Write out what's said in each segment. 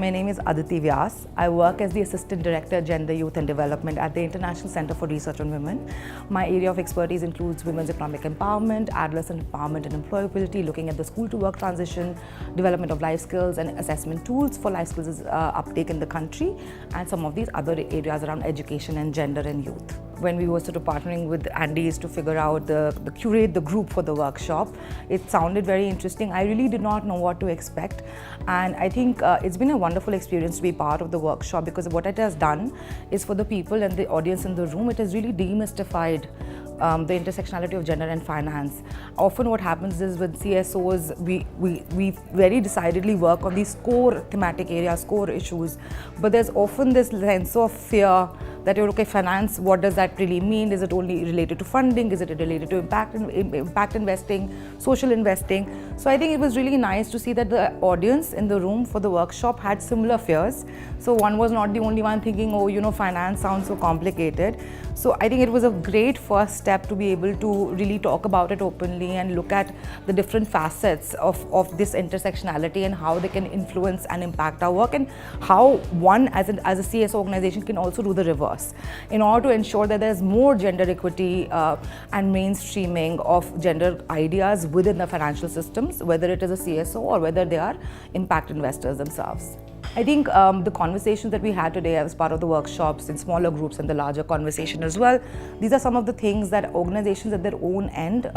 my name is Aditi Vyas. I work as the Assistant Director, Gender, Youth and Development at the International Center for Research on Women. My area of expertise includes women's economic empowerment, adolescent empowerment and employability, looking at the school-to-work transition, development of life skills and assessment tools for life skills uptake in the country, and some of these other areas around education and gender and youth. When we were sort of partnering with Andy's to figure out curate the group for the workshop, it sounded very interesting. I really did not know what to expect, and I think it's been a wonderful experience to be part of the workshop, because what it has done is, for the people and the audience in the room, it has really demystified the intersectionality of gender and finance. Often what happens is with CSOs, we very decidedly work on these core thematic areas, core issues, but there's often this sense of fear that, okay, finance, what does that really mean? Is it only related to funding? Is it related to impact investing, social investing? So I think it was really nice to see that the audience in the room for the workshop had similar fears. So one was not the only one thinking, oh, finance sounds so complicated. So I think it was a great first step to be able to really talk about it openly and look at the different facets of this intersectionality and how they can influence and impact our work, and how one as a CS organization can also do the reverse in order to ensure that there's more gender equity and mainstreaming of gender ideas within the financial systems, whether it is a CSO or whether they are impact investors themselves. I think the conversations that we had today as part of the workshops in smaller groups and the larger conversation as well, these are some of the things that organizations at their own end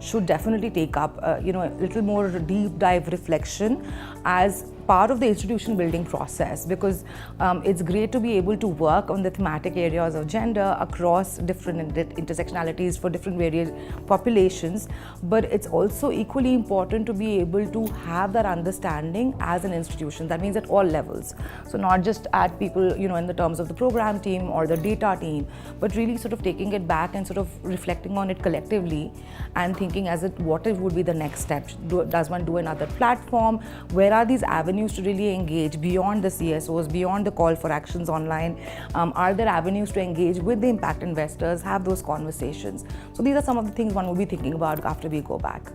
should definitely take up, a little more deep dive reflection as part of the institution building process, because it's great to be able to work on the thematic areas of gender across different intersectionalities for different various populations, but it's also equally important to be able to have that understanding as an institution. That means at all levels. So not just at people, in the terms of the program team or the data team, but really sort of taking it back and sort of reflecting on it collectively and thinking what would be the next step. Does one do another platform? Where are these avenues to really engage beyond the CSOs, beyond the call for actions online? Are there avenues to engage with the impact investors, have those conversations? So these are some of the things one will be thinking about after we go back.